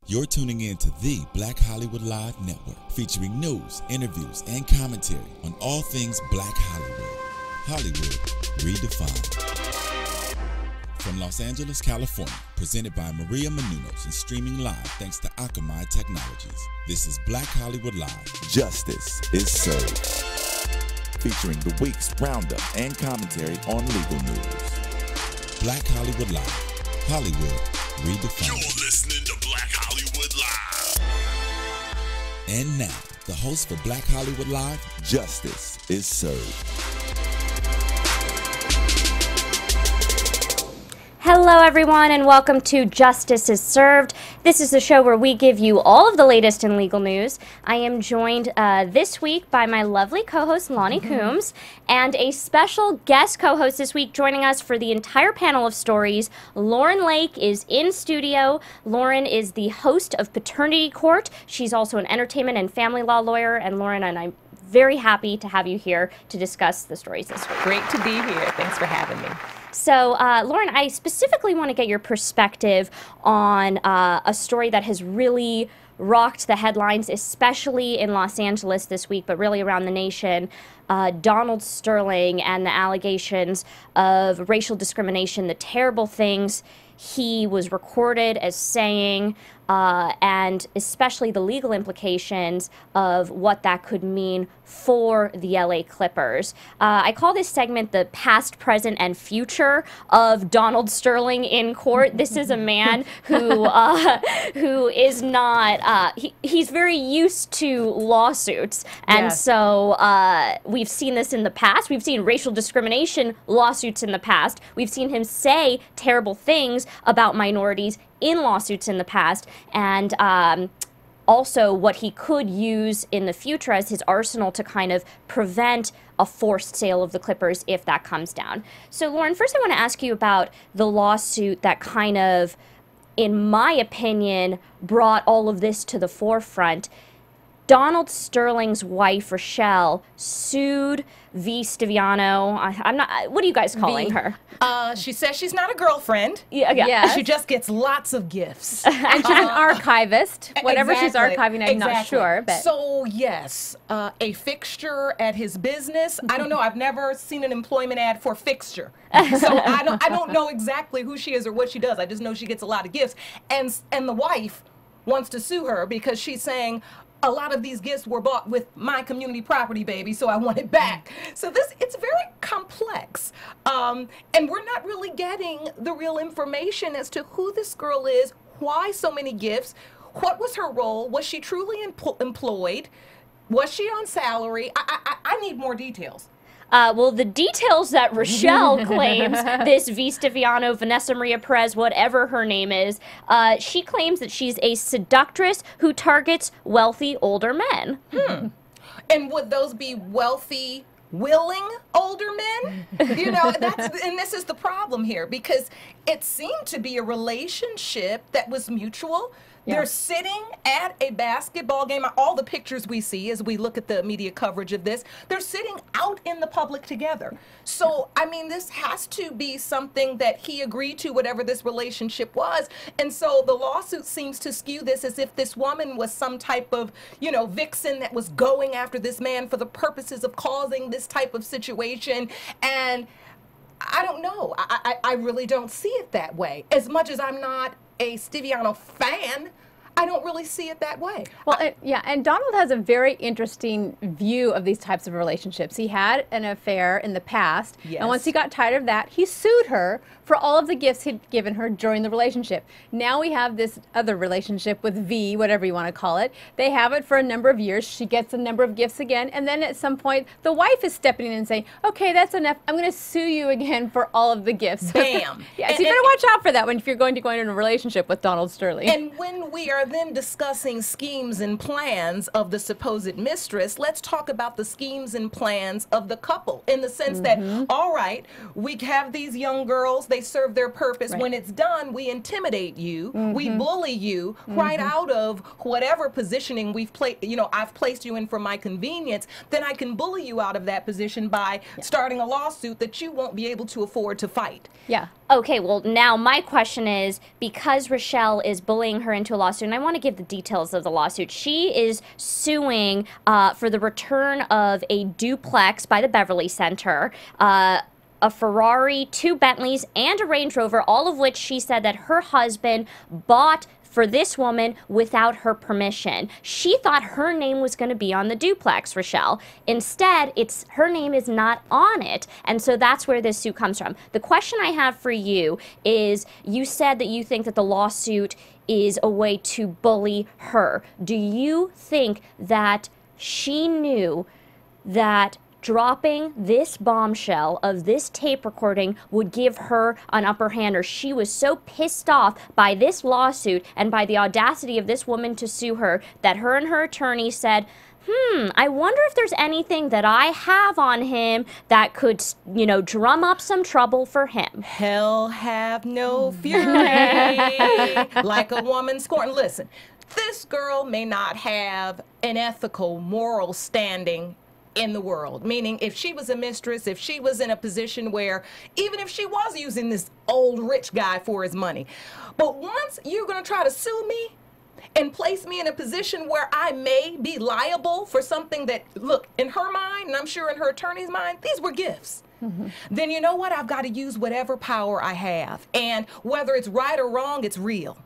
You're tuning in to the Black Hollywood Live Network, featuring news, interviews, and commentary on all things Black Hollywood. Hollywood redefined. From Los Angeles, California, presented by Maria Menounos and streaming live thanks to Akamai Technologies. This is Black Hollywood Live. Justice is served. Featuring the week's roundup and commentary on legal news. Black Hollywood Live. Hollywood redefined. You're listening to Black Hollywood Live. And now, the host for Black Hollywood Live, Justice is Served. Hello everyone and welcome to Justice is Served. This is the show where we give you all of the latest in legal news. I am joined this week by my lovely co-host Loni Coombs and a special guest co-host this week joining us for the entire panel of stories. Lauren Lake is in studio. Lauren is the host of Paternity Court. She's also an entertainment and family law lawyer, and Lauren and I'm very happy to have you here to discuss the stories this week. Great to be here. Thanks for having me. So, Lauren, I specifically want to get your perspective on a story that has really rocked the headlines, especially in Los Angeles this week, but really around the nation. Donald Sterling and the allegations of racial discrimination, the terrible things he was recorded as saying, and especially the legal implications of what that could mean for the LA Clippers. I call this segment the past, present, and future of Donald Sterling in court. This is a man who is not, he's very used to lawsuits. And Yes. so we've seen this in the past. We've seen racial discrimination lawsuits in the past. We've seen him say terrible things about minorities in lawsuits in the past, and also what he could use in the future as his arsenal to kind of prevent a forced sale of the Clippers if that comes down. So, Lauren, first I want to ask you about the lawsuit that kind of, in my opinion, brought all of this to the forefront. Donald Sterling's wife, Rochelle, sued V. Stiviano. I'm not, what are you guys calling her? She says she's not a girlfriend. Yeah. Yes. She just gets lots of gifts. And she's an archivist. Whatever she's Exactly. archiving, I'm not sure. But So, yes, a fixture at his business. I don't know. I've never seen an employment ad for fixture. So I don't know exactly who she is or what she does. I just know she gets a lot of gifts. And the wife wants to sue her because she's saying, a lot of these gifts were bought with my community property, baby, so I want it back. So it's very complex. And we're not really getting the real information as to who this girl is, why so many gifts, what was her role, was she truly employed, was she on salary? I need more details. Well, the details that Rochelle claims, this V. Stiviano, Vanessa Maria Perez, whatever her name is, she claims that she's a seductress who targets wealthy older men. And would those be wealthy, willing older men? You know, and this is the problem here, because it seemed to be a relationship that was mutual. They're sitting at a basketball game. All the pictures we see as we look at the media coverage of this, they're sitting out in the public together. So, I mean, this has to be something that he agreed to, whatever this relationship was. And so the lawsuit seems to skew this as if this woman was some type of, you know, vixen that was going after this man for the purposes of causing this type of situation. And I don't know. I really don't see it that way. As much as I'm not a Stiviano fan, I don't really see it that way. well, yeah, and Donald has a very interesting view of these types of relationships. He had an affair in the past, Yes. and once he got tired of that, he sued her for all of the gifts he'd given her during the relationship. Now we have this other relationship with V, whatever you want to call it. They have it for a number of years. She gets a number of gifts again, and then at some point, the wife is stepping in and saying, okay, that's enough. I'm going to sue you again for all of the gifts. Bam. Yeah, so you better watch out for that if you're going to go into a relationship with Donald Sterling. And when we are then discussing schemes and plans of the supposed mistress, let's talk about the schemes and plans of the couple, in the sense that, all right, we have these young girls, they serve their purpose. Right. When it's done, we intimidate you, we bully you right out of whatever positioning I've placed you in for my convenience. Then I can bully you out of that position by starting a lawsuit that you won't be able to afford to fight. Yeah. Okay, well, now my question is, because Rochelle is bullying her into a lawsuit, and I want to give the details of the lawsuit. She is suing for the return of a duplex by the Beverly Center, a Ferrari, 2 Bentleys, and a Range Rover, all of which she said that her husband bought for this woman without her permission. She thought her name was going to be on the duplex, Rochelle. Instead, her name is not on it, and so that's where this suit comes from. The question I have for you is, you said that you think that the lawsuit is a way to bully her. Do you think that she knew that dropping this bombshell of this tape recording would give her an upper hand, or she was so pissed off by this lawsuit and by the audacity of this woman to sue her that her and her attorney said, I wonder if there's anything that I have on him that could, you know, drum up some trouble for him? Hell have no fury, like a woman scorned. Listen, this girl may not have an ethical, moral standing in the world, meaning if she was a mistress, if she was in a position where, even if she was using this old rich guy for his money, but once you're going to try to sue me and place me in a position where I may be liable for something that, look, in her mind, and I'm sure in her attorney's mind, these were gifts. Then you know what? I've got to use whatever power I have. And whether it's right or wrong, it's real.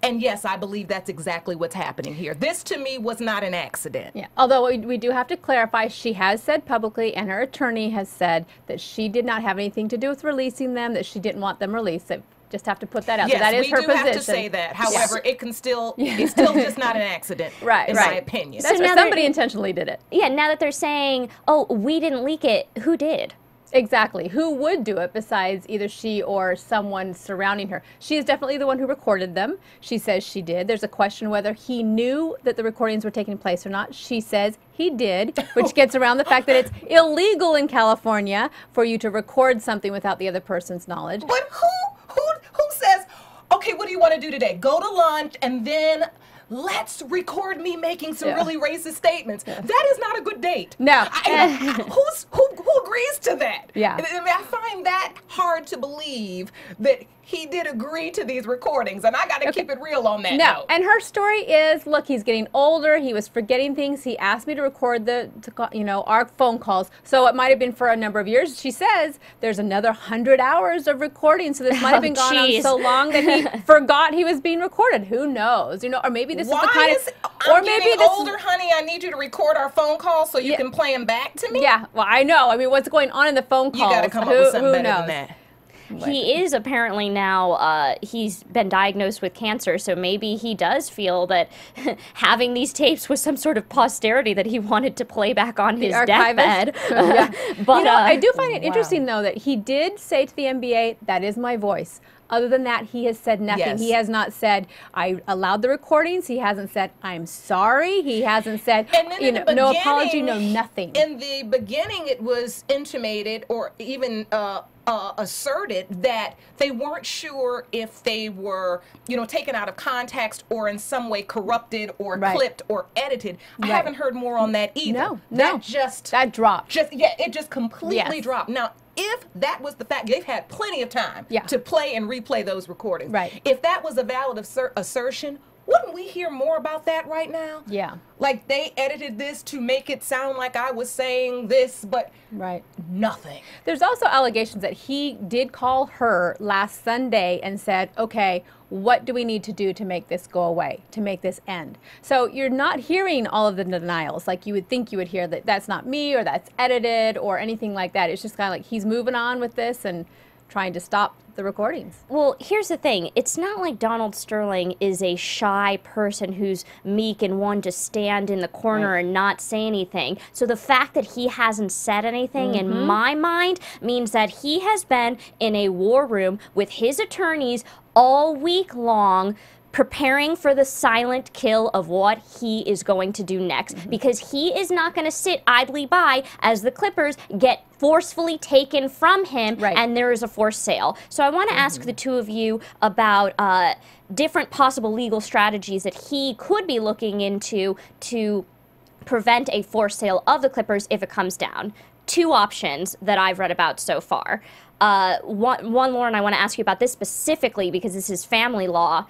And yes, I believe that's exactly what's happening here. This, to me, was not an accident. Yeah. Although we do have to clarify, she has said publicly, and her attorney has said that she did not have anything to do with releasing them, that she didn't want them released. So just have to put that out. Yes, So that is her position. we do have to say that. However, it can still, it's still just not an accident, in my opinion. That's So now somebody intentionally did it. Yeah, now that they're saying, oh, we didn't leak it, who did? Exactly. Who would do it besides either she or someone surrounding her? She is definitely the one who recorded them. She says she did. There's a question whether he knew that the recordings were taking place or not. She says he did, which gets around the fact that it's illegal in California for you to record something without the other person's knowledge. But who says, okay, what do you want to do today? Go to lunch and then let's record me making some really racist statements. That is not a good date. No. Who agrees to that? Yeah. I mean, I find that hard to believe that he did agree to these recordings, and I got to keep it real on that note. And her story is, look, he's getting older. He was forgetting things. He asked me to record our phone calls. So it might have been for a number of years. She says there's another 100 hours of recording. So this might have been gone on so long that he forgot he was being recorded. Who knows? Or maybe this is the kind of, or maybe this older, honey, I need you to record our phone calls so you can play them back to me. Yeah, well, I know. I mean, what's going on in the phone calls? You got to come up with something better than that. He is apparently now, he's been diagnosed with cancer, so maybe he does feel that having these tapes was some sort of posterity that he wanted to play back on his deathbed. But I do find it interesting, though, that he did say to the NBA, that is my voice. Other than that, he has said nothing. Yes. He has not said, I allowed the recordings. He hasn't said, I'm sorry. He hasn't said, no apology, no nothing. In the beginning, it was intimated or even asserted that they weren't sure if they were, taken out of context or in some way corrupted or clipped or edited. I haven't heard more on that either. That dropped. It just completely dropped. Now, if that was the fact, they've had plenty of time to play and replay those recordings. Right. If that was a valid assertion, wouldn't we hear more about that right now? Yeah. Like they edited this to make it sound like I was saying this, but nothing. There's also allegations that he did call her last Sunday and said, okay, what do we need to do to make this go away, to make this end? So you're not hearing all of the denials like you would think you would hear, that that's not me or that's edited or anything like that. It's just kind of like he's moving on with this and trying to stop the recordings. Well, here's the thing. It's not like Donald Sterling is a shy person who's meek and one to stand in the corner and not say anything. So the fact that he hasn't said anything in my mind means that he has been in a war room with his attorneys all week long, preparing for the silent kill of what he is going to do next, because he is not going to sit idly by as the Clippers get forcefully taken from him and there is a forced sale. So I want to ask the two of you about different possible legal strategies that he could be looking into to prevent a forced sale of the Clippers if it comes down. Two options that I've read about so far. one, Lauren, I want to ask you about this specifically because this is family law.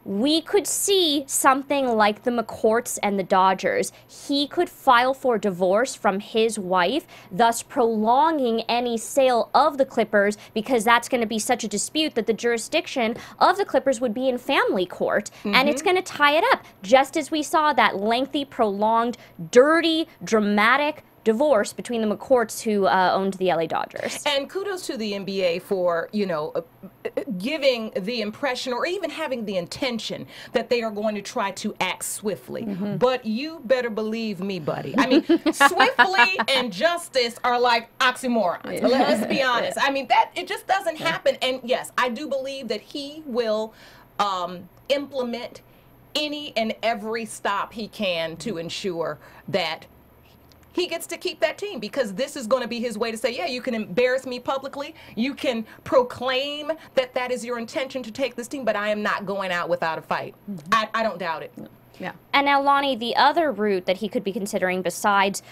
We could see something like the McCourts and the Dodgers. He could file for divorce from his wife, thus prolonging any sale of the Clippers because that's going to be such a dispute that the jurisdiction of the Clippers would be in family court, and it's going to tie it up, just as we saw that lengthy, prolonged, dirty, dramatic divorce between the McCourts who owned the LA Dodgers. And kudos to the NBA for, giving the impression or even having the intention that they are going to try to act swiftly. But you better believe me, buddy. I mean, swiftly and justice are like oxymorons. Let's be honest. I mean, it just doesn't happen. And yes, I do believe that he will implement any and every stop he can to ensure that he gets to keep that team, because this is going to be his way to say, yeah, you can embarrass me publicly. You can proclaim that that is your intention to take this team, but I am not going out without a fight. I don't doubt it. Yeah. And now, Loni, the other route that he could be considering besides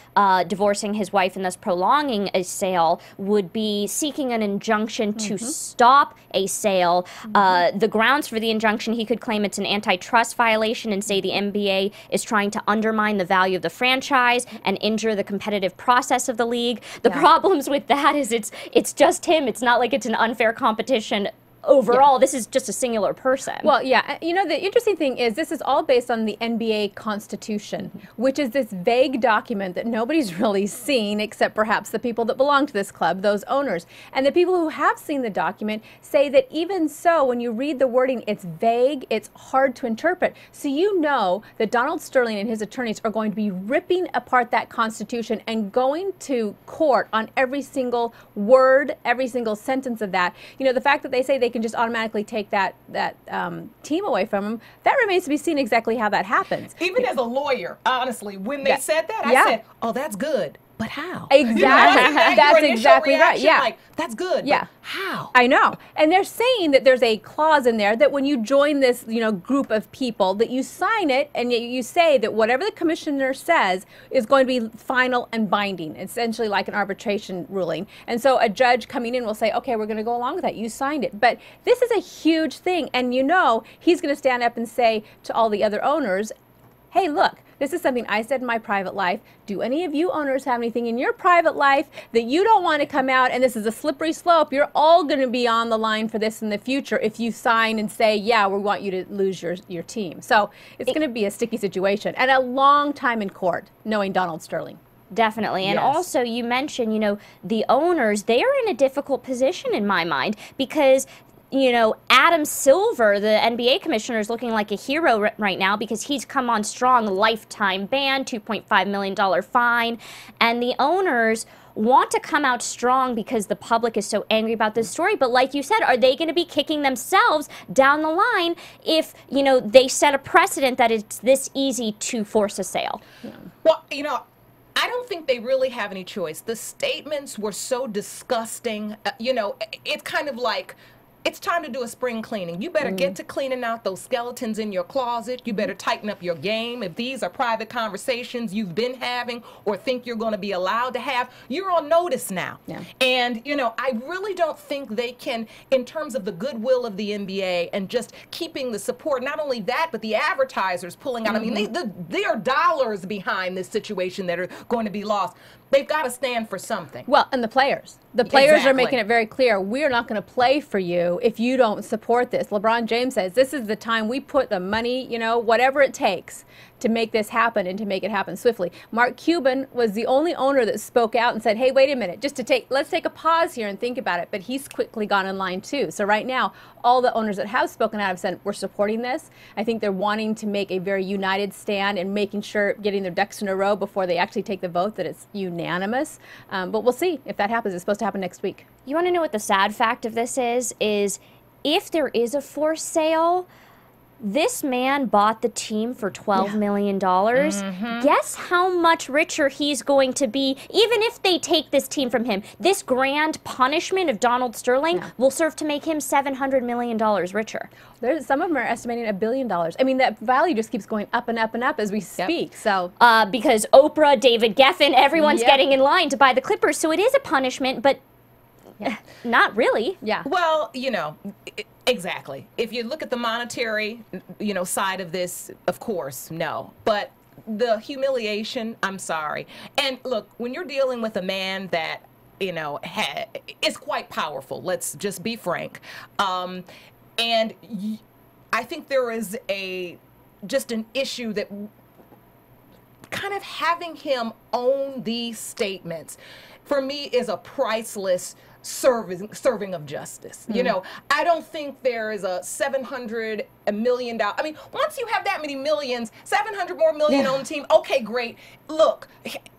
divorcing his wife and thus prolonging a sale would be seeking an injunction to stop a sale. The grounds for the injunction, he could claim it's an antitrust violation and say the NBA is trying to undermine the value of the franchise and injure the competitive process of the league. The problems with that is it's just him. It's not like it's an unfair competition. Overall, this is just a singular person. Well, yeah. The interesting thing is this is all based on the NBA Constitution, which is this vague document that nobody's really seen except perhaps the people that belong to this club, those owners. And the people who have seen the document say that even so, when you read the wording, it's vague, it's hard to interpret. So you know that Donald Sterling and his attorneys are going to be ripping apart that Constitution and going to court on every single word, every single sentence of that. The fact that they say they can just automatically take that team away from him, that remains to be seen exactly how that happens. Even as a lawyer, honestly, when they said that, I said, oh, that's good. But how? Exactly. That's exactly right. Yeah. Like, that's good. Yeah. But how? I know. And they're saying that there's a clause in there that when you join this, group of people, that you sign it and you say that whatever the commissioner says is going to be final and binding, essentially like an arbitration ruling. And so a judge coming in will say, okay, we're going to go along with that. You signed it. But this is a huge thing. And he's going to stand up and say to all the other owners, hey, look, this is something I said in my private life. Do any of you owners have anything in your private life that you don't want to come out? And this is a slippery slope. You're all going to be on the line for this in the future if you sign and say, yeah, we want you to lose your team. So it's going to be a sticky situation and a long time in court, knowing Donald Sterling. Definitely. And also you mentioned, the owners, they are in a difficult position in my mind because Adam Silver, the NBA commissioner, is looking like a hero right now because he's come on strong, lifetime ban, $2.5 million fine. And the owners want to come out strong because the public is so angry about this story. But like you said, are they going to be kicking themselves down the line if, they set a precedent that it's this easy to force a sale? Yeah. Well, I don't think they really have any choice. The statements were so disgusting. It's kind of like, it's time to do a spring cleaning. You better get to cleaning out those skeletons in your closet. You better tighten up your game. If these are private conversations you've been having or think you're going to be allowed to have, you're on notice now. Yeah. And, I really don't think they can, in terms of the goodwill of the NBA and just keeping the support, not only that, but the advertisers pulling out. I mean, there are dollars behind this situation that are going to be lost. They've got to stand for something. Well, and the players. The players Exactly. are making it very clear, we're not going to play for you if you don't support this. LeBron James says, this is the time we put the money, whatever it takes to make this happen and to make it happen swiftly. Mark Cuban was the only owner that spoke out and said, hey, wait a minute, let's take a pause here and think about it. But he's quickly gone in line too. So right now, all the owners that have spoken out have said, we're supporting this. I think they're wanting to make a very united stand and making sure, getting their ducks in a row before they actually take the vote, that it's unanimous. But we'll see if that happens. It's supposed to happen next week. You want to know what the sad fact of this is if there is a forced sale, this man bought the team for $12 million. Guess how much richer he's going to be, even if they take this team from him. This grand punishment of Donald Sterling will serve to make him $700 million richer. Some of them are estimating $1 billion. I mean, that value just keeps going up and up and up as we speak. So because Oprah, David Geffen, everyone's getting in line to buy the Clippers. So it is a punishment, but Not really. Yeah. Well, exactly. If you look at the monetary, side of this, of course, no. But the humiliation, I'm sorry. And look, when you're dealing with a man that, is quite powerful, let's just be frank. And I think there is just an issue that kind of having him own these statements, for me, is a priceless serving of justice. I don't think there is a $700 million. I mean, once you have that many millions, 700 more million on the team, okay, great. Look,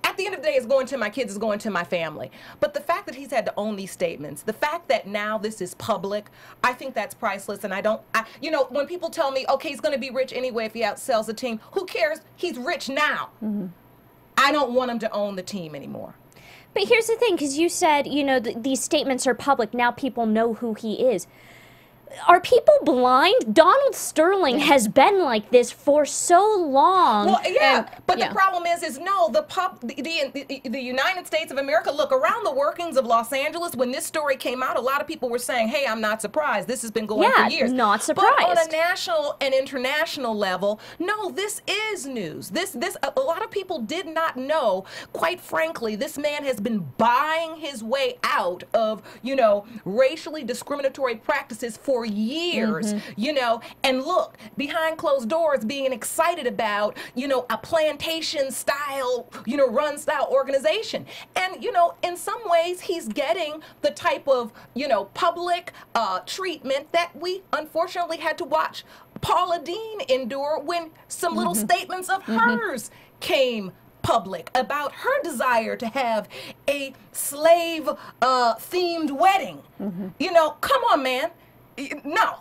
at the end of the day, it's going to my kids, it's going to my family. But the fact that he's had to own these statements, the fact that now this is public, I think that's priceless. And when people tell me, okay, he's going to be rich anyway if he outsells the team, who cares? He's rich now. I don't want him to own the team anymore. But here's the thing, because you said, these statements are public. Now people know who he is. Are people blind? Donald Sterling has been like this for so long. Well, but the problem is no, the United States of America, look, around the workings of Los Angeles, when this story came out, a lot of people were saying, hey, I'm not surprised. This has been going for years. Not surprised. But on a national and international level, no, this is news. A lot of people did not know, quite frankly, this man has been buying his way out of, racially discriminatory practices for years, and look, behind closed doors being excited about, a plantation style, run style organization. And, in some ways he's getting the type of, public treatment that we unfortunately had to watch Paula Deen endure when some little statements of hers came public about her desire to have a slave themed wedding. Come on, man. No.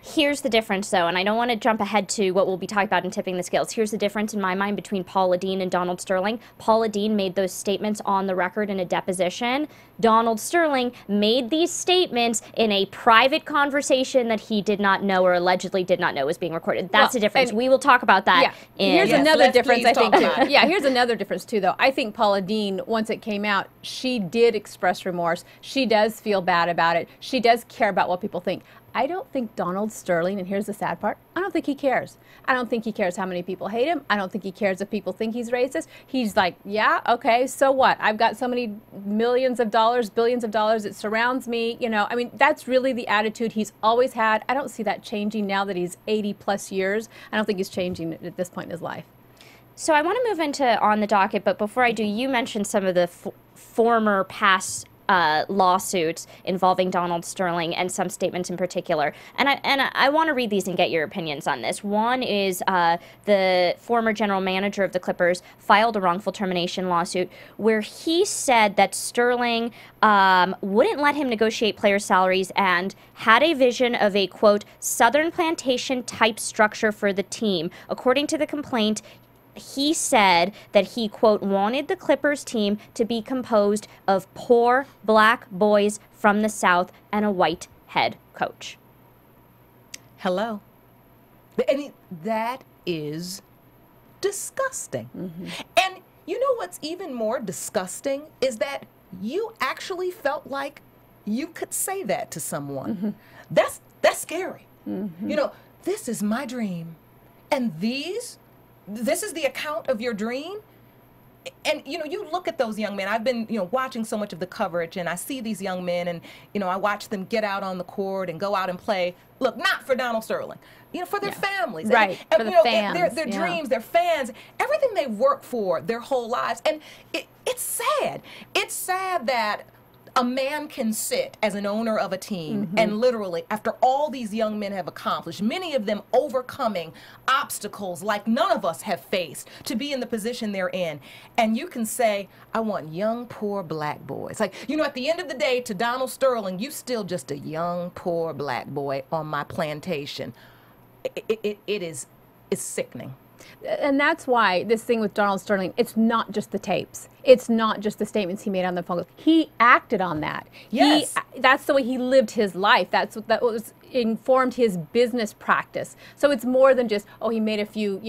Here's the difference, though, and I don't want to jump ahead to what we'll be talking about in Tipping the Scales. Here's the difference in my mind between Paula Deen and Donald Sterling. Paula Deen made those statements on the record in a deposition. Donald Sterling made these statements in a private conversation that he did not know or allegedly did not know was being recorded. That's the difference. We will talk about that. Here's another difference, I think, too. Here's another difference, too, though. I think Paula Deen, once it came out, she did express remorse. She does feel bad about it. She does care about what people think. I don't think Donald Sterling, and here's the sad part, I don't think he cares. I don't think he cares how many people hate him. I don't think he cares if people think he's racist. He's like, yeah, okay, so what? I've got so many millions of dollars, billions of dollars, it surrounds me, I mean, that's really the attitude he's always had. I don't see that changing now that he's 80 plus years. I don't think he's changing at this point in his life. So I want to move into On the Docket, but before I do, you mentioned some of the former past lawsuits involving Donald Sterling and some statements in particular. And I want to read these and get your opinions on this. One is the former general manager of the Clippers filed a wrongful termination lawsuit where he said that Sterling wouldn't let him negotiate player salaries and had a vision of a, quote, Southern plantation type structure for the team. According to the complaint, he said that he, quote, wanted the Clippers team to be composed of poor black boys from the South and a white head coach. Hello. I mean, that is disgusting. And you know what's even more disgusting is that you actually felt like you could say that to someone. That's scary. This is my dream. And this is the account of your dream. And, you look at those young men. I've been, watching so much of the coverage, and I see these young men, and, I watch them get out on the court and go out and play. Look, not for Donald Sterling, for their families. Right, and, for the Their fans. dreams, their fans, everything they've worked for their whole lives. And it's sad. It's sad that a man can sit as an owner of a team and literally, after all these young men have accomplished, many of them overcoming obstacles like none of us have faced, to be in the position they're in. And you can say, I want young, poor black boys. Like, at the end of the day, to Donald Sterling, you still just a young, poor black boy on my plantation. It's sickening. And that's why this thing with Donald Sterling, it's not just the tapes. It's not just the statements he made on the phone. He acted on that. Yes. That's the way he lived his life. That was informed his business practice. So it's more than just, oh, he made a few,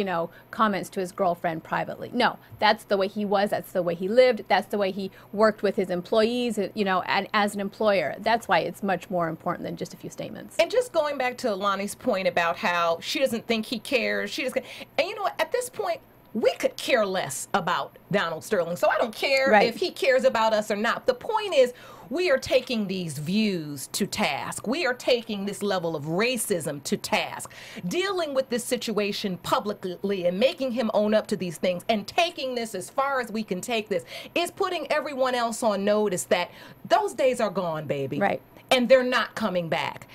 comments to his girlfriend privately. No, that's the way he was. That's the way he lived. That's the way he worked with his employees, and as an employer. That's why it's much more important than just a few statements. And just going back to Loni's point about how she doesn't think he cares. And you know what, at this point, we could care less about Donald Sterling. So I don't care if he cares about us or not. The point is, we are taking these views to task. We are taking this level of racism to task. Dealing with this situation publicly and making him own up to these things and taking this as far as we can take this is putting everyone else on notice that those days are gone, baby. Right. And they're not coming back.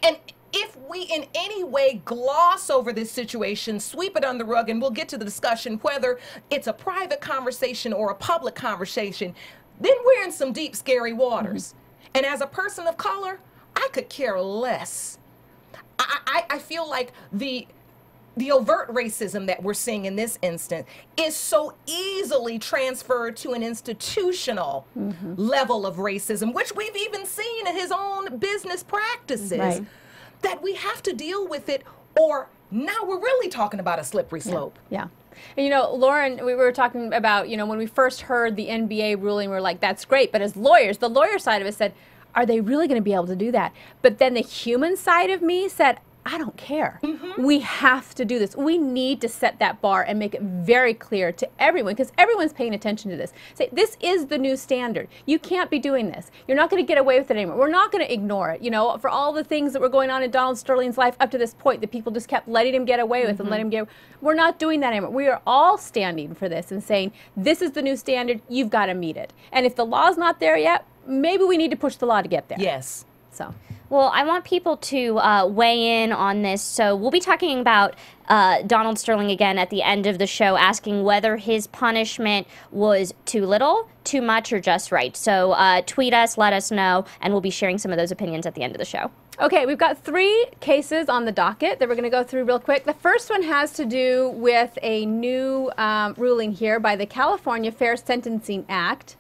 And if we in any way gloss over this situation, sweep it under the rug, and we'll get to the discussion whether it's a private conversation or a public conversation, then we're in some deep, scary waters. And as a person of color, I could care less. I feel like the overt racism that we're seeing in this instance is so easily transferred to an institutional level of racism, which we've even seen in his own business practices. That we have to deal with it, or now we're really talking about a slippery slope. Yeah. And Lauren, we were talking about, when we first heard the NBA ruling, we were like, that's great. But as lawyers, the lawyer side of it said, are they really going to be able to do that? But then the human side of me said, I don't care. We have to do this. We need to set that bar and make it very clear to everyone, because everyone's paying attention to this. Say, this is the new standard. You can't be doing this. You're not going to get away with it anymore. We're not going to ignore it. For all the things that were going on in Donald Sterling's life up to this point that people just kept letting him get away with and let him get. We're not doing that anymore. We are all standing for this and saying, this is the new standard. You've got to meet it. And if the law's not there yet, maybe we need to push the law to get there. Yes. So. Well, I want people to weigh in on this. So we'll be talking about Donald Sterling again at the end of the show, asking whether his punishment was too little, too much, or just right. So tweet us, let us know, and we'll be sharing some of those opinions at the end of the show. Okay, we've got 3 cases on the docket that we're going to go through real quick. The first one has to do with a new ruling here by the California Fair Sentencing Act,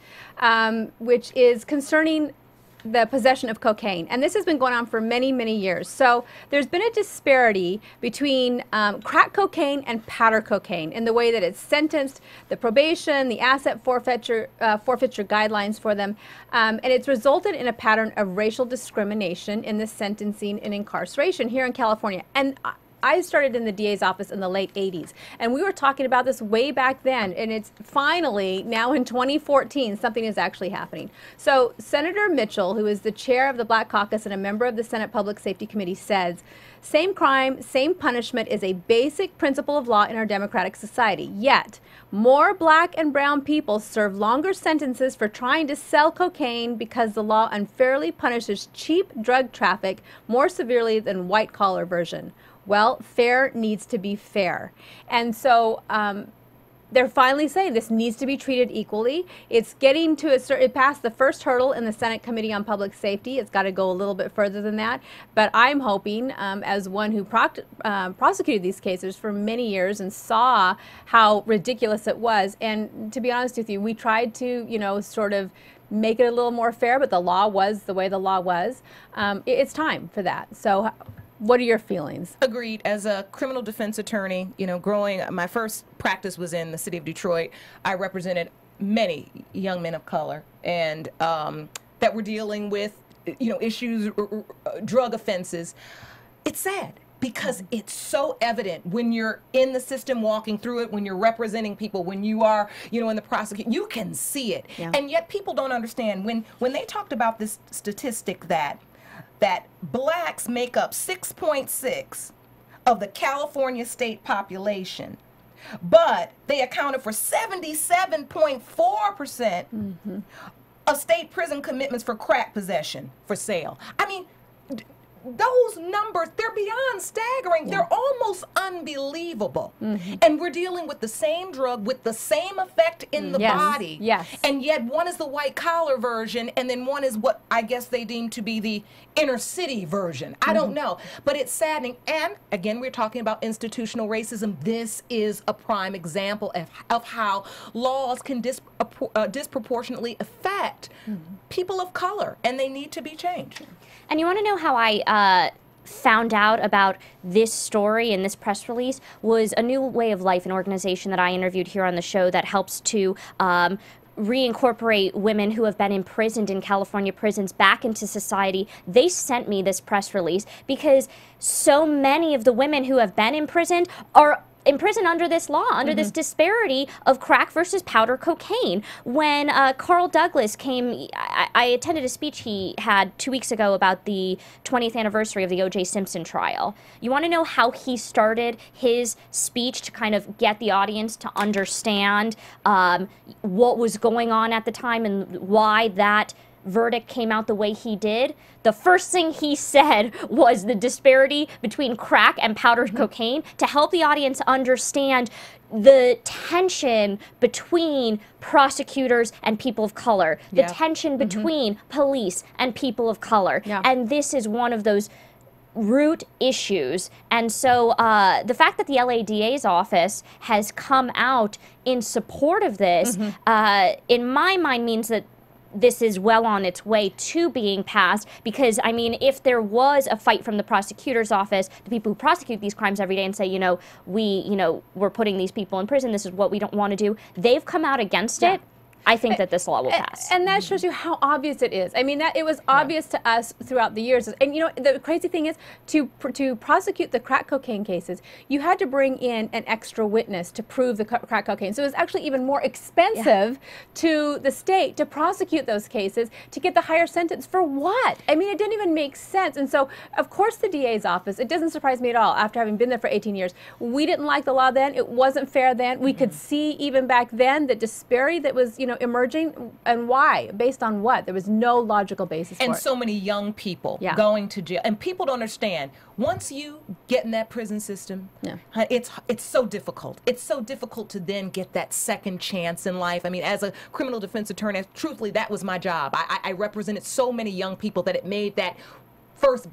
which is concerning the possession of cocaine. And this has been going on for many, many years. So there's been a disparity between crack cocaine and powder cocaine in the way that it's sentenced, the probation, the asset forfeiture guidelines for them. And it's resulted in a pattern of racial discrimination in the sentencing and incarceration here in California. And I started in the DA's office in the late 80s, and we were talking about this way back then, and it's finally, now in 2014, something is actually happening. So Senator Mitchell, who is the chair of the Black Caucus and a member of the Senate Public Safety Committee, says, same crime, same punishment is a basic principle of law in our democratic society. Yet, more black and brown people serve longer sentences for trying to sell cocaine because the law unfairly punishes cheap drug traffic more severely than white-collar version. Well, fair needs to be fair. And so they're finally saying this needs to be treated equally. It's getting to it passed the first hurdle in the Senate Committee on Public Safety. It's got to go a little bit further than that. But I'm hoping, as one who prosecuted these cases for many years and saw how ridiculous it was, and to be honest with you, we tried to, sort of make it a little more fair, but the law was the way the law was. It's time for that. So what are your feelings? Agreed. As a criminal defense attorney, my first practice was in the city of Detroit. I represented many young men of color and that were dealing with, issues, drug offenses. It's sad because it's so evident when you're in the system walking through it, when you're representing people, when you are, in the prosecution, you can see it. Yeah. And yet people don't understand when they talked about this statistic that blacks make up 6.6 of the California state population, but they accounted for 77.4% of state prison commitments for crack possession for sale. I mean, those numbers, they're beyond staggering. Yeah. They're almost unbelievable. And we're dealing with the same drug with the same effect in the Yes. body. Yes. And yet one is the white collar version, and then one is what I guess they deem to be the inner city version. I don't know. But it's saddening. And again, we're talking about institutional racism. This is a prime example of how laws can disproportionately affect people of color, and they need to be changed. And you want to know how I found out about this story and this press release? Was a New Way of Life, an organization that I interviewed here on the show that helps to reincorporate women who have been imprisoned in California prisons back into society. They sent me this press release because so many of the women who have been imprisoned are imprisoned under this law, under this disparity of crack versus powder cocaine. When Carl Douglas came, I attended a speech he had 2 weeks ago about the 20th anniversary of the O.J. Simpson trial. You want to know how he started his speech to kind of get the audience to understand what was going on at the time and why that verdict came out the way he did? The first thing he said was the disparity between crack and powdered cocaine, to help the audience understand the tension between prosecutors and people of color, the tension between police and people of color. And this is one of those root issues. And so the fact that the LADA's office has come out in support of this, in my mind, means that this is well on its way to being passed, because, I mean, if there was a fight from the prosecutor's office, the people who prosecute these crimes every day and say, we're putting these people in prison, this is what we don't want to do, they've come out against it. I think that this law will pass. And that shows you how obvious it is. I mean, that it was obvious to us throughout the years. And you know, the crazy thing is, to prosecute the crack cocaine cases, you had to bring in an extra witness to prove the crack cocaine. So it was actually even more expensive to the state to prosecute those cases, to get the higher sentence for what? I mean, it didn't even make sense. And so, of course, the DA's office, it doesn't surprise me at all, after having been there for 18 years, we didn't like the law then. It wasn't fair then. We could see even back then the disparity that was, emerging, and why? Based on what? There was no logical basis for it. And so many young people going to jail. And people don't understand, once you get in that prison system, it's so difficult. It's so difficult to then get that second chance in life. I mean, as a criminal defense attorney, truthfully, that was my job. I represented so many young people that it made that first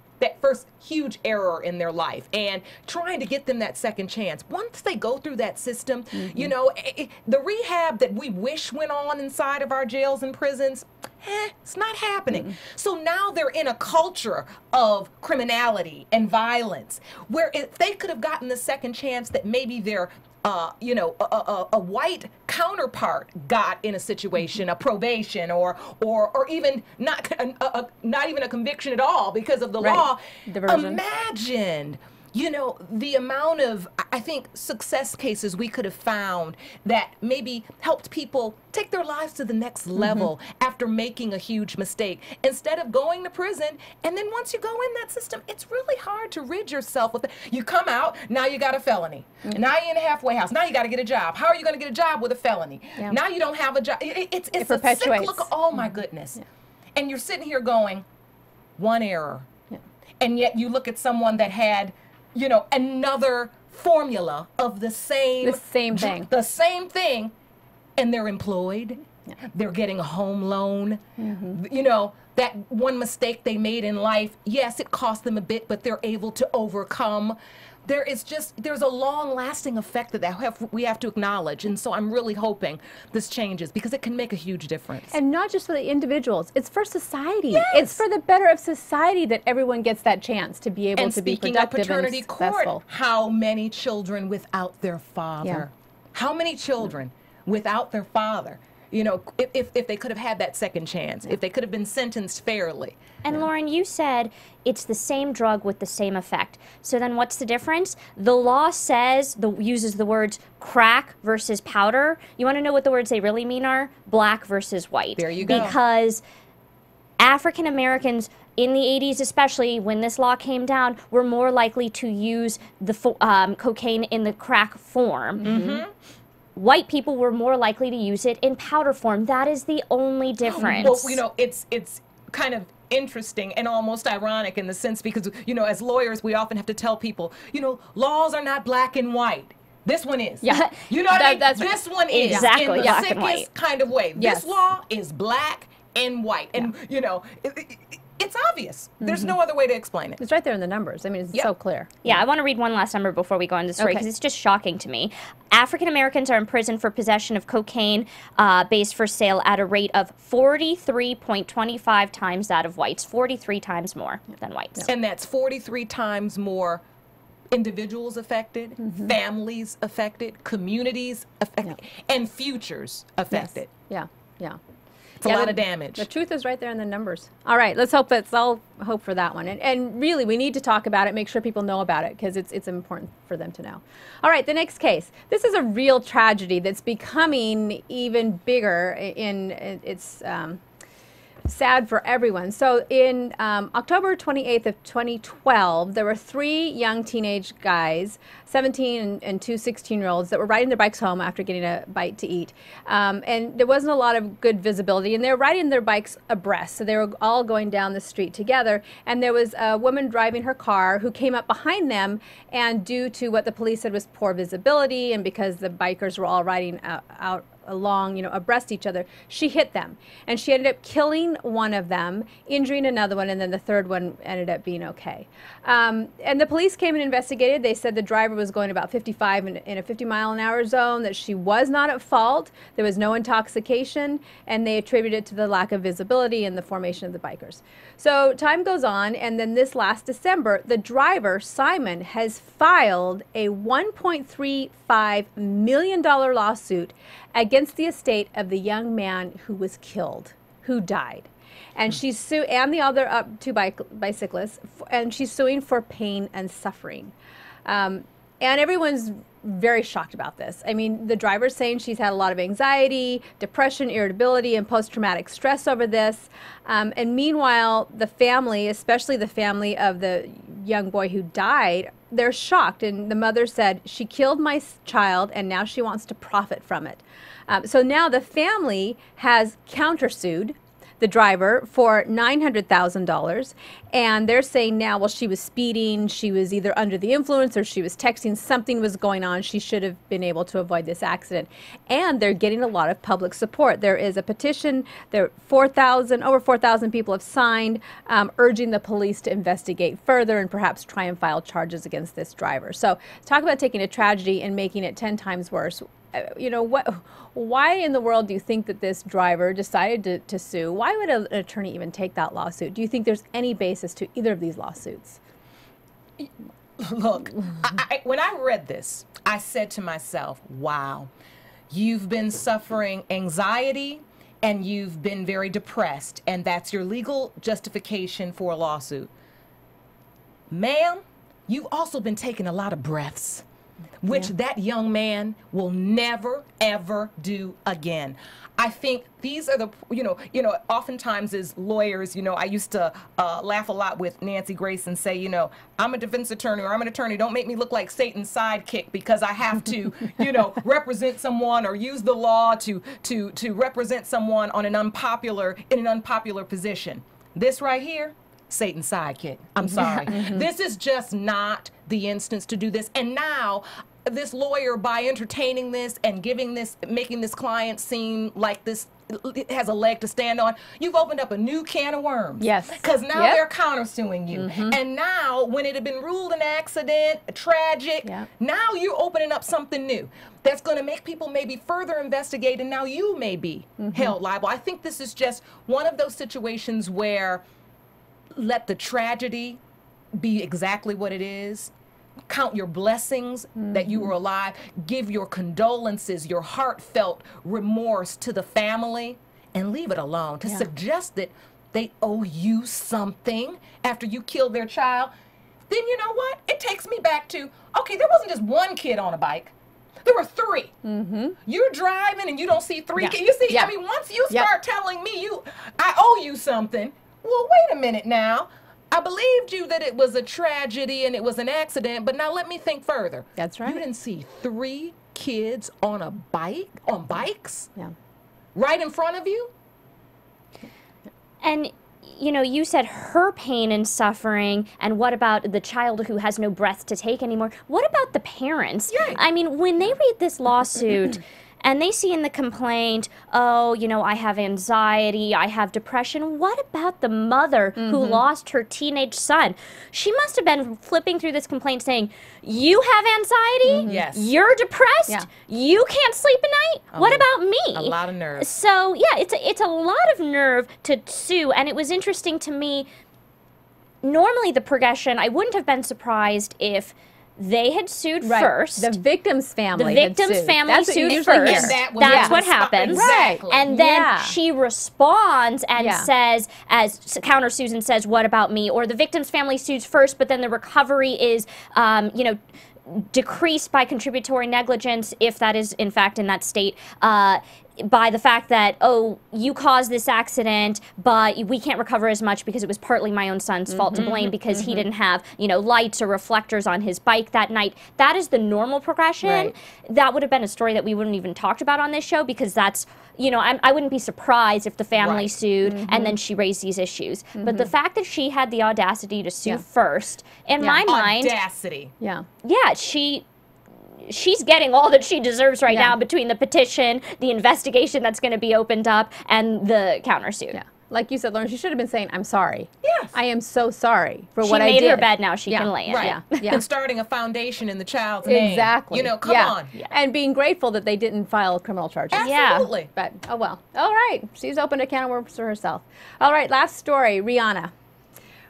huge error in their life, and trying to get them that second chance. Once they go through that system, the rehab that we wish went on inside of our jails and prisons, it's not happening. So now they're in a culture of criminality and violence, where if they could have gotten the second chance that maybe their a white counterpart got in a situation, a probation, or even not even a conviction at all because of the law. Diversion. Imagine, the amount of, I think, success cases we could have found that maybe helped people take their lives to the next level after making a huge mistake, instead of going to prison. And then once you go in that system, it's really hard to rid yourself of it. You come out, now you got a felony. Now you're in a halfway house. Now you got to get a job. How are you going to get a job with a felony? Now you don't have a job. It's a cyclical, oh my goodness. And you're sitting here going, one error. And yet you look at someone that had, another formula of the same thing, and they're employed. They're getting a home loan. That one mistake they made in life, yes, it cost them a bit, but they're able to overcome. There's a long-lasting effect that we have to acknowledge. And so I'm really hoping this changes, because it can make a huge difference. And not just for the individuals, it's for society. It's for the better of society that everyone gets that chance to be able to be productive and paternity and successful. Court, how many children without their father? How many children without their father? If they could have had that second chance, if they could have been sentenced fairly. And Lauren, you said it's the same drug with the same effect. So then what's the difference? The law uses the words crack versus powder. You want to know what the words they really mean are? Black versus white. There you go. Because African Americans in the 80s, especially when this law came down, were more likely to use the cocaine in the crack form. White people were more likely to use it in powder form. That is the only difference. Well, it's kind of interesting and almost ironic in the sense because, you know, as lawyers, we often have to tell people, you know, laws are not black and white. This one is. Yeah. You know what I mean? That's This one is. Exactly, In the black and white. sickest kind of way. Yes. This law is black and white. And, you know, it's obvious. There's no other way to explain it. It's right there in the numbers. I mean, it's so clear. Yeah, I want to read one last number before we go into the story Okay. because it's just shocking to me. African Americans are in prison for possession of cocaine based for sale at a rate of 43.25 times that of whites, 43 times more than whites. And that's 43 times more individuals affected, families affected, communities affected, and futures affected. Yeah, yeah. It's a lot of damage. The truth is right there in the numbers. All right, let's hope that's all hope for that one. And really, we need to talk about it, make sure people know about it, because it's important for them to know. All right, the next case. This is a real tragedy that's becoming even bigger in its sad for everyone. So in October 28th of 2012, there were 3 young teenage guys, 17 and 2 16-year-olds, that were riding their bikes home after getting a bite to eat. And there wasn't a lot of good visibility, and they were riding their bikes abreast. So they were all going down the street together, and there was a woman driving her car who came up behind them, and due to what the police said was poor visibility, and because the bikers were all riding out along, you know, abreast each other, she hit them. And she ended up killing one of them, injuring another one, and then the third one ended up being okay. And the police came and investigated. They said the driver was going about 55 in a 50-mile-an-hour zone, that she was not at fault, there was no intoxication, and they attributed it to the lack of visibility and the formation of the bikers. So time goes on, and then this last December, the driver, Simon, has filed a $1.35 million lawsuit against the estate of the young man who was killed, who died. And she's suing, and the other 2 bicyclists, and she's suing for pain and suffering. And everyone's very shocked about this. I mean, the driver's saying she's had a lot of anxiety, depression, irritability, and post-traumatic stress over this. And meanwhile, the family, especially the family of the young boy who died, they're shocked. And the mother said, she killed my child, and now she wants to profit from it. So now the family has countersued the driver for $900,000, and they're saying now, well, she was speeding, she was either under the influence, or she was texting, something was going on, she should have been able to avoid this accident. And they're getting a lot of public support. There is a petition, over 4,000 people have signed, urging the police to investigate further and perhaps try and file charges against this driver. So talk about taking a tragedy and making it 10 times worse. You know, why in the world do you think that this driver decided to sue? Why would an attorney even take that lawsuit? Do you think there's any basis to either of these lawsuits? Look, when I read this, I said to myself, wow, you've been suffering anxiety and you've been very depressed, and that's your legal justification for a lawsuit. Ma'am, you've also been taking a lot of breaths, which that young man will never, ever do again. I think these are the, oftentimes as lawyers, I used to laugh a lot with Nancy Grace and say, I'm a defense attorney, or I'm an attorney, don't make me look like Satan's sidekick because I have to, represent someone or use the law to represent someone in an unpopular position. This right here, Satan's sidekick. I'm sorry. This is just not the instance to do this. And now this lawyer, by entertaining this and making this client seem like this has a leg to stand on, you've opened up a new can of worms. Yes. Because now they're countersuing you. And now, when it had been ruled an accident, tragic, now you're opening up something new that's going to make people maybe further investigate, and now you may be held liable. I think this is just one of those situations where let the tragedy be exactly what it is. Count your blessings that you were alive. Give your condolences, your heartfelt remorse to the family, and leave it alone. To suggest that they owe you something after you killed their child, then you know what? It takes me back to, okay, there wasn't just one kid on a bike. There were 3. You're driving and you don't see 3 kids. You see, I mean, once you start telling me I owe you something, well, wait a minute now. I believed you that it was a tragedy and it was an accident, but now let me think further. That's right. You didn't see 3 kids on bikes? Yeah. Right in front of you? And you know, you said her pain and suffering, and what about the child who has no breath to take anymore? What about the parents? Yeah. I mean, when they read this lawsuit and they see in the complaint, oh, you know, I have anxiety, I have depression, what about the mother who lost her teenage son? She must have been flipping through this complaint saying, you have anxiety? Yes. You're depressed? Yeah. You can't sleep at night? What about me? A lot of nerve. So, yeah, it's a lot of nerve to sue, and it was interesting to me. Normally, the progression, I wouldn't have been surprised if they had sued first. The victim's family. The victim's had sued. family That's what you sued usually first. hear. That's what happens. Exactly. And then Yeah. she responds and Yeah. says, as countersues and says, what about me? Or the victim's family sues first, but then the recovery is, you know, decreased by contributory negligence, if that is in fact in that state, by the fact that, oh, you caused this accident, but we can't recover as much because it was partly my own son's fault to blame because he didn't have, you know, lights or reflectors on his bike that night. That is the normal progression. Right. That would have been a story that we wouldn't even talked about on this show because that's, you know, I wouldn't be surprised if the family Right. sued and then she raised these issues. But the fact that she had the audacity to sue first, in my mind, Audacity. Yeah. yeah, she's getting all that she deserves right Yeah. now between the petition, the investigation that's going to be opened up, and the countersuit. Yeah. Like you said, Lauren, she should have been saying, I'm sorry. Yes. I am so sorry for She what I did. made her bed, now she Yeah. can lay in Right. it. Yeah. And starting a foundation in the child's name. Exactly. You know, come Yeah. on. And being grateful that they didn't file criminal charges. Yeah. Absolutely. But, oh well. All right. She's opened a can of worms for herself. All right. Last story, Rihanna.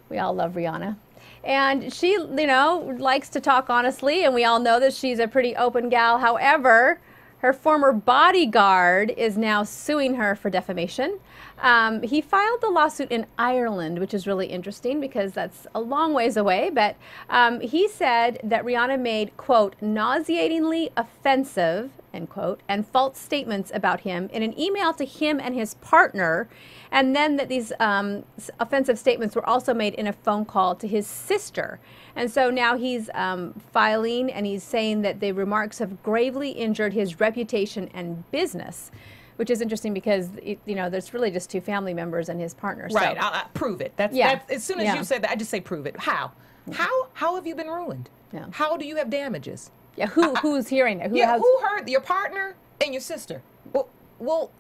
We all love Rihanna. And she, you know, likes to talk honestly, and we all know that she's a pretty open gal. However, her former bodyguard is now suing her for defamation. He filed the lawsuit in Ireland, which is really interesting because that's a long ways away. But he said that Rihanna made, quote, nauseatingly offensive, end quote, and false statements about him in an email to him and his partner. And then that these offensive statements were also made in a phone call to his sister. And so now he's filing and he's saying that the remarks have gravely injured his reputation and business, which is interesting because, you know, there's really just two family members and his partner. Right. So, I'll prove it. That's as soon as Yeah. you say that, I just say prove it. How? How have you been ruined? Yeah. How do you have damages? yeah, who's hearing it? Who Yeah, has, who heard your partner and your sister? Well,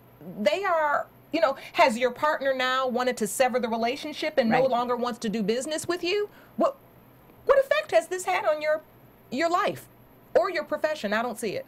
they are, you know, has your partner now wanted to sever the relationship and no Right. longer wants to do business with you? What effect has this had on your life or your profession? I don't see it.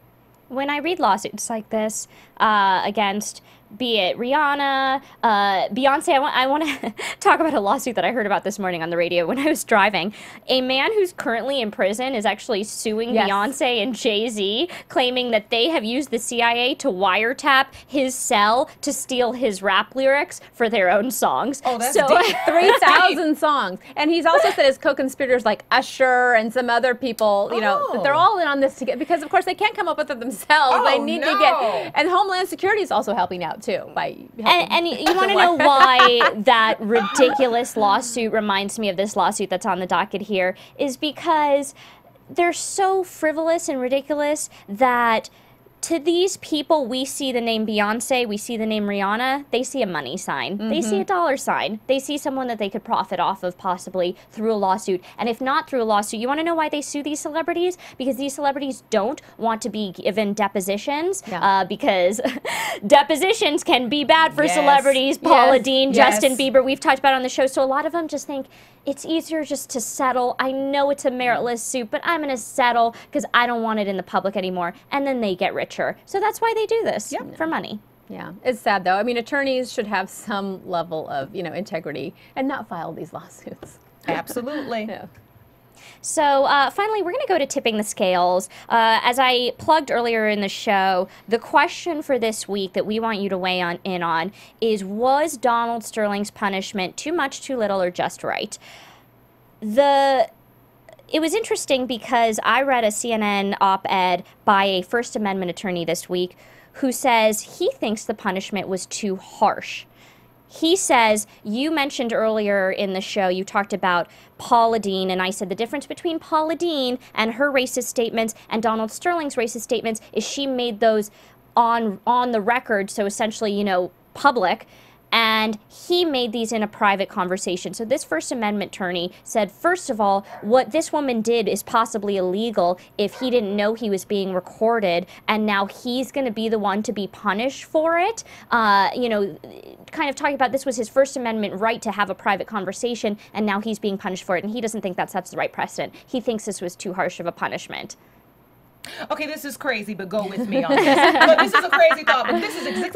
When I read lawsuits like this against, be it Rihanna, Beyonce, I want to talk about a lawsuit that I heard about this morning on the radio when I was driving. A man who's currently in prison is actually suing Yes. Beyonce and Jay-Z, claiming that they have used the CIA to wiretap his cell to steal his rap lyrics for their own songs. Oh, that's so, deep. 3,000 songs. And he's also said his co-conspirators like Usher and some other people, you know, that they're all in on this together because, of course, they can't come up with it themselves. They Oh, need no. to get, and Homeland Security is also helping out too by helping. And you want to know why that ridiculous lawsuit reminds me of this lawsuit that's on the docket here is because they're so frivolous and ridiculous that to these people, we see the name Beyonce, we see the name Rihanna, they see a money sign. They see a dollar sign. They see someone that they could profit off of possibly through a lawsuit. And if not through a lawsuit, you want to know why they sue these celebrities? Because these celebrities don't want to be given depositions because depositions can be bad for Yes. celebrities. Paula Yes. Dean, Yes. Justin Bieber, we've talked about it on the show. So a lot of them just think, it's easier just to settle. I know it's a meritless suit, but I'm going to settle because I don't want it in the public anymore. And then they get richer. So that's why they do this, for money. Yeah, it's sad though. I mean, attorneys should have some level of, you know, integrity and not file these lawsuits. Absolutely. Yeah. So finally, we're going to go to tipping the scales. As I plugged earlier in the show, the question for this week that we want you to weigh in on is, was Donald Sterling's punishment too much, too little, or just right? It was interesting because I read a CNN op-ed by a First Amendment attorney this week who says he thinks the punishment was too harsh. He says, you mentioned earlier in the show, you talked about Paula Dean, and I said the difference between Paula Dean and her racist statements and Donald Sterling's racist statements is she made those on the record, so essentially, you know, public. and he made these in a private conversation. So this First Amendment attorney said, first of all, what this woman did is possibly illegal if he didn't know he was being recorded, and now he's going to be the one to be punished for it. You know, kind of talking about this was his First Amendment right to have a private conversation, and now he's being punished for it, and he doesn't think that sets the right precedent. He thinks this was too harsh of a punishment. Okay, this is crazy, but go with me on this. No, this is a crazy thought, but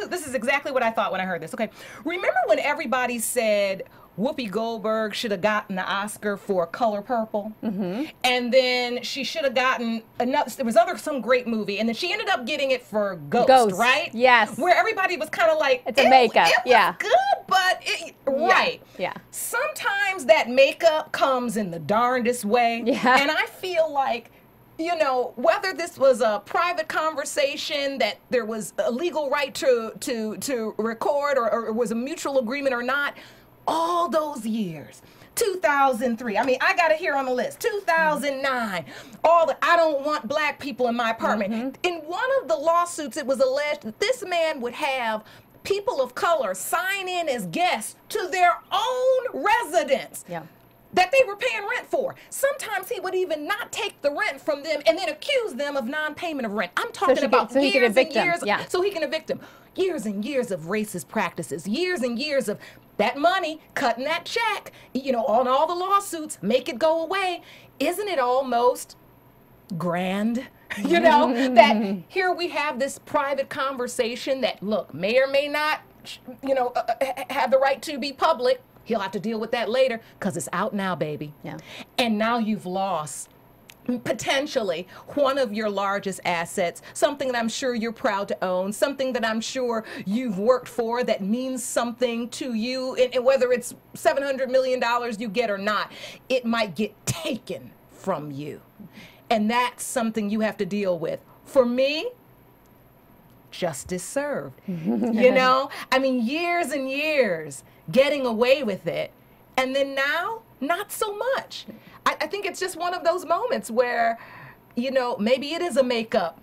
this is exactly what I thought when I heard this. Okay, remember when everybody said Whoopi Goldberg should have gotten the Oscar for Color Purple, and then she should have gotten another. There was some great movie, and then she ended up getting it for Ghost, right? Yes. Where everybody was kind of like, it's a makeup. It was good, but right. Yeah. Sometimes that makeup comes in the darndest way, and I feel like, you know, whether this was a private conversation that there was a legal right to record, or it was a mutual agreement or not, all those years, 2003, I mean, I got it here on the list, 2009, all the I don't want black people in my apartment. In one of the lawsuits, it was alleged that this man would have people of color sign in as guests to their own residence. Yeah. That they were paying rent for. Sometimes he would even not take the rent from them and then accuse them of non-payment of rent. I'm talking about years and years. So he can evict them. Years and years of racist practices. Years and years of that money, cutting that check, you know, on all the lawsuits, make it go away. Isn't it almost grand? You know, that here we have this private conversation that, look, may or may not, you know, have the right to be public. He'll have to deal with that later because it's out now, baby. Yeah. And now you've lost potentially one of your largest assets, something that I'm sure you're proud to own, something that I'm sure you've worked for that means something to you, and whether it's $700 million you get or not, it might get taken from you. And that's something you have to deal with. For me, justice served. You know, I mean, years and years getting away with it, and then now not so much. I think it's just one of those moments where, you know, maybe it is a makeup.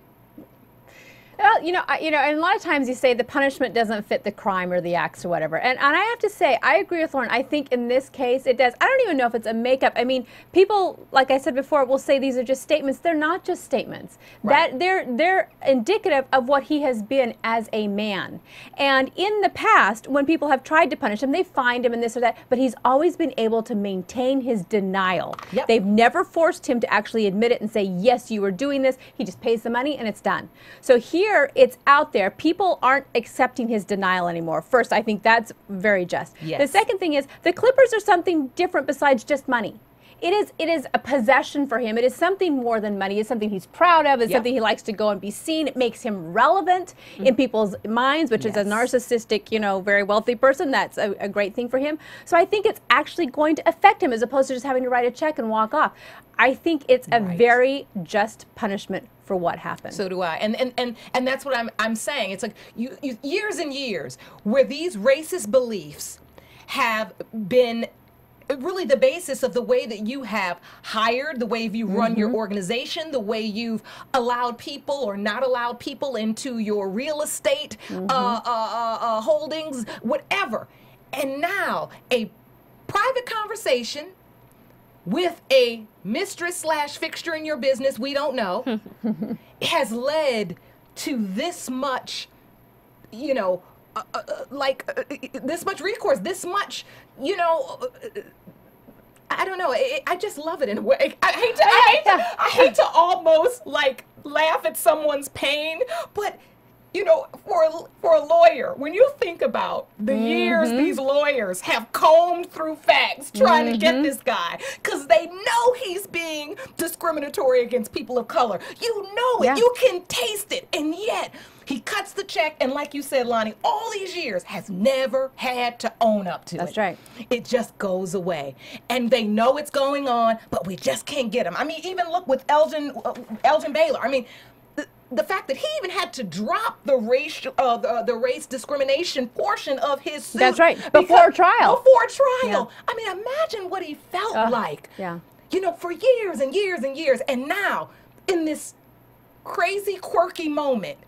Well, you know, and a lot of times you say the punishment doesn't fit the crime or the acts or whatever. And I have to say, I agree with Lauren. I think in this case it does. I don't even know if it's a makeup. I mean, people, like I said before, will say these are just statements. They're not just statements. Right. That they're indicative of what he has been as a man. And in the past, when people have tried to punish him, they fined him and this or that, but he's always been able to maintain his denial. Yep. They've never forced him to actually admit it and say, yes, you were doing this. He just pays the money and it's done. So here, it's out there. People aren't accepting his denial anymore. First, I think that's very just. Yes. The second thing is the Clippers are something different besides just money. It is a possession for him. It is something more than money. It's something he's proud of. It's something he likes to go and be seen. It makes him relevant in people's minds, which is a narcissistic, you know, very wealthy person. That's a great thing for him. So I think it's actually going to affect him as opposed to just having to write a check and walk off. I think it's a very just punishment for what happened. So do I. And that's what I'm saying. It's like you years and years where these racist beliefs have been really the basis of the way that you have hired, the way you run your organization, the way you've allowed people or not allowed people into your real estate holdings, whatever. And now a private conversation with a mistress slash fixture in your business, we don't know, has led to this much, you know, this much recourse, this much, you know, I don't know. I just love it in a way. I hate to almost like laugh at someone's pain, but you know, for a lawyer, when you think about the years these lawyers have combed through facts trying to get this guy, because they know he's being discriminatory against people of color. You know it. You can taste it. And yet, he cuts the check, and like you said, Loni, all these years has never had to own up to it. That's right. It just goes away. And they know it's going on, but we just can't get him. I mean, even look with Elgin Baylor. I mean, the fact that he even had to drop the race discrimination portion of his suit. That's right. Before trial. Before trial. I mean, imagine what he felt like. You know, for years and years and years. And now, in this crazy, quirky moment,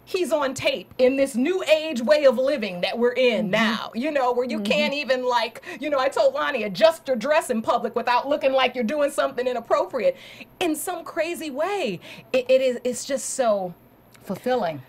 he's on tape in this new age way of living that we're in now, you know, where you can't even, like, you know, I told Loni, adjust your dress in public without looking like you're doing something inappropriate in some crazy way. It's just so fulfilling.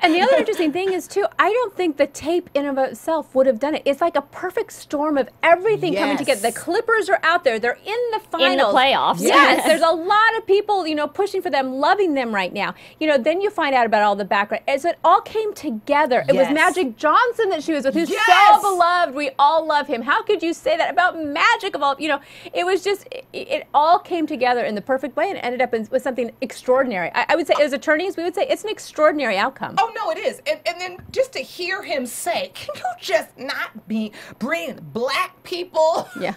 And the other interesting thing is, too, I don't think the tape in and of itself would have done it. It's like a perfect storm of everything coming together. The Clippers are out there. They're in the finals. In the playoffs. Yes. There's a lot of people, you know, pushing for them, loving them right now. You know, then you find out about all the background. As it all came together, it was Magic Johnson that she was with, who's so beloved. We all love him. How could you say that about Magic of all, you know, it was just, it all came together in the perfect way and ended up with something extraordinary. I would say, as attorneys, we would say it's an extraordinary outcome. Oh, no, it is. And then just to hear him say, can you just not be bringing black people? Yeah.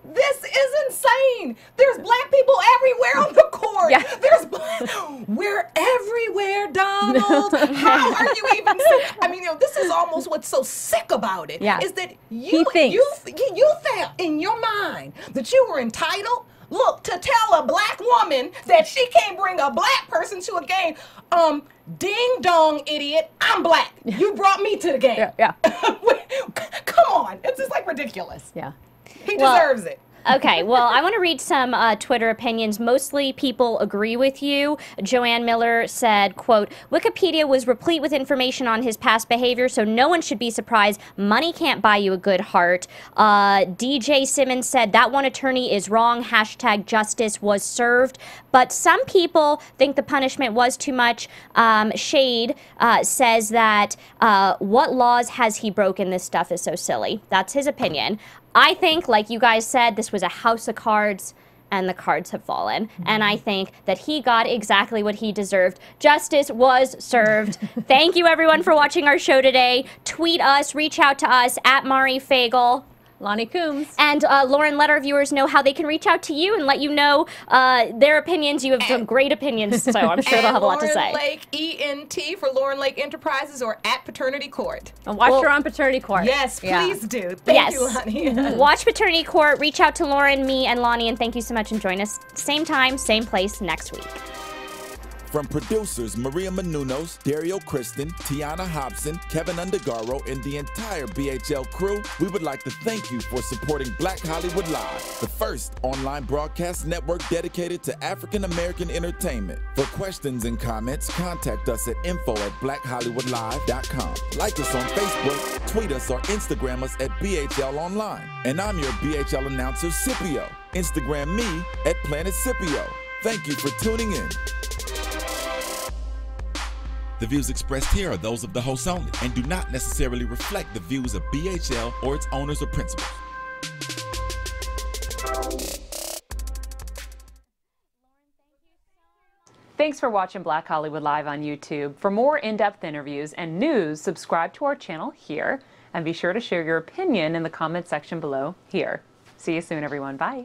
This is insane. There's black people everywhere on the court. We're everywhere, Donald. How are you even? I mean, you know, this is almost what's so sick about it. Is that you felt in your mind that you were entitled, look, to tell a black woman that she can't bring a black person to a game. Ding dong, idiot, I'm black. You brought me to the game. Come on. It's just like ridiculous. He deserves it. Okay, well, I want to read some Twitter opinions. Mostly people agree with you. Joanne Miller said, quote, Wikipedia was replete with information on his past behavior, so no one should be surprised. Money can't buy you a good heart. DJ Simmons said, that one attorney is wrong. Hashtag justice was served. But some people think the punishment was too much. Shade says that what laws has he broken? This stuff is so silly. That's his opinion. I think, like you guys said, this was a house of cards, and the cards have fallen. And I think that he got exactly what he deserved. Justice was served. Thank you, everyone, for watching our show today. Tweet us, reach out to us, at Mari Fagel. Loni Coombs. And Lauren, let our viewers know how they can reach out to you and let you know their opinions. You have some great opinions, so I'm sure they'll have a lot to say. Lauren Lake, ENT for Lauren Lake Enterprises, or at Paternity Court. And watch her on Paternity Court. Yes, please do. Thank you, Loni. Watch Paternity Court. Reach out to Lauren, me, and Loni, and thank you so much, and join us same time, same place next week. From producers Maria Menounos, Dario Kristen, Tiana Hobson, Kevin Undergaro, and the entire BHL crew, we would like to thank you for supporting Black Hollywood Live, the first online broadcast network dedicated to African American entertainment. For questions and comments, contact us at info@blackhollywoodlive.com. Like us on Facebook, tweet us, or Instagram us at BHL Online. And I'm your BHL announcer, Scipio. Instagram me at Planet Scipio. Thank you for tuning in. The views expressed here are those of the hosts only and do not necessarily reflect the views of BHL or its owners or principals. Thanks for watching Black Hollywood Live on YouTube. For more in-depth interviews and news, subscribe to our channel here, and be sure to share your opinion in the comment section below here. See you soon, everyone. Bye.